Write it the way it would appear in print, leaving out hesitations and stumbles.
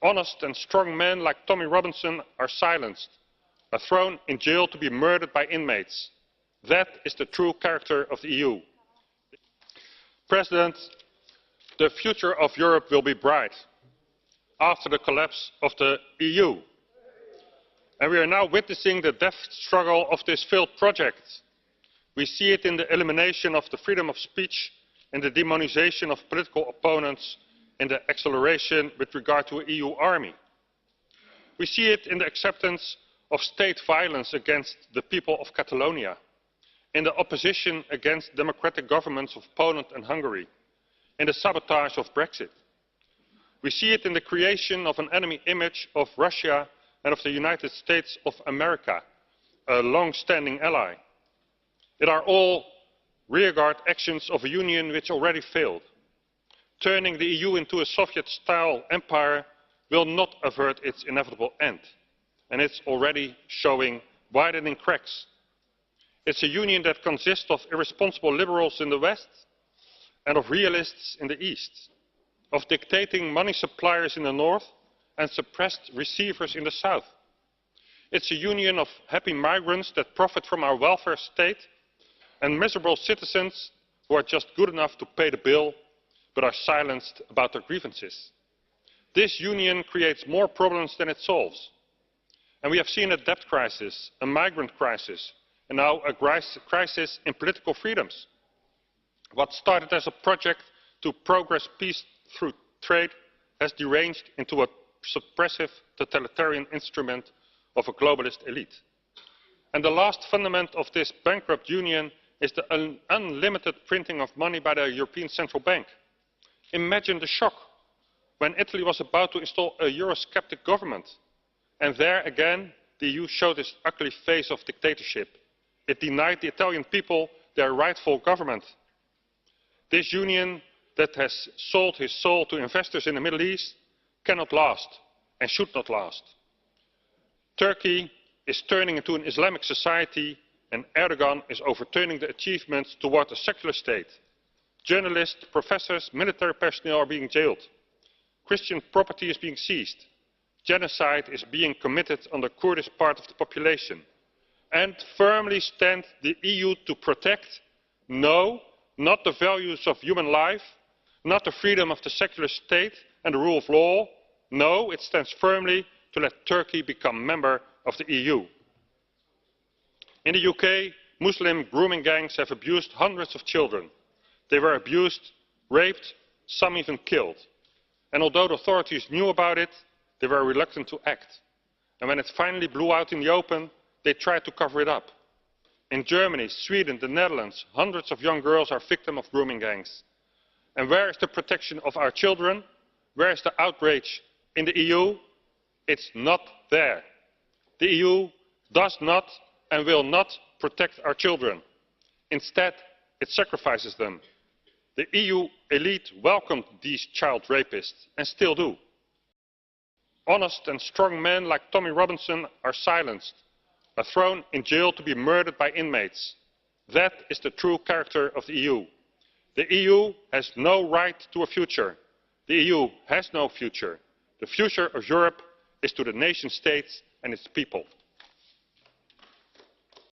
Honest and strong men like Tommy Robinson are silenced, are thrown in jail to be murdered by inmates. That is the true character of the EU. President, the future of Europe will be bright after the collapse of the EU. And we are now witnessing the death struggle of this failed project. We see it in the elimination of the freedom of speech, in the demonization of political opponents, in the acceleration with regard to an EU army. We see it in the acceptance of state violence against the people of Catalonia, in the opposition against democratic governments of Poland and Hungary, in the sabotage of Brexit. We see it in the creation of an enemy image of Russia and of the United States of America, a long-standing ally. It are all rearguard actions of a union which already failed. Turning the EU into a Soviet-style empire will not avert its inevitable end, and it's already showing widening cracks. It's a union that consists of irresponsible liberals in the West and of realists in the East, of dictating money suppliers in the North and suppressed receivers in the South. It's a union of happy migrants that profit from our welfare state and miserable citizens who are just good enough to pay the bill but are silenced about their grievances. This union creates more problems than it solves. And we have seen a debt crisis, a migrant crisis, and now a crisis in political freedoms. What started as a project to progress peace through trade has deranged into a suppressive totalitarian instrument of a globalist elite. And the last fundament of this bankrupt union is the unlimited printing of money by the European Central Bank. Imagine the shock when Italy was about to install a Eurosceptic government. And there again, the EU showed its ugly face of dictatorship. It denied the Italian people their rightful government. This union that has sold his soul to investors in the Middle East cannot last and should not last. Turkey is turning into an Islamic society, and Erdogan is overturning the achievements toward a secular state. Journalists, professors, military personnel are being jailed. Christian property is being seized. Genocide is being committed on the Kurdish part of the population. And firmly stand the EU to protect? No, not the values of human life, not the freedom of the secular state and the rule of law. No, it stands firmly to let Turkey become a member of the EU. In the UK, Muslim grooming gangs have abused hundreds of children. They were abused, raped, some even killed. And although the authorities knew about it, they were reluctant to act. And when it finally blew out in the open, they tried to cover it up. In Germany, Sweden, the Netherlands, hundreds of young girls are victims of grooming gangs. And where is the protection of our children? Where is the outrage in the EU? It's not there. The EU does not and will not protect our children. Instead, it sacrifices them. The EU elite welcomed these child rapists and still do. Honest and strong men like Tommy Robinson are silenced, are thrown in jail to be murdered by inmates. That is the true character of the EU. The EU has no right to a future. The EU has no future. The future of Europe is to the nation states and its people.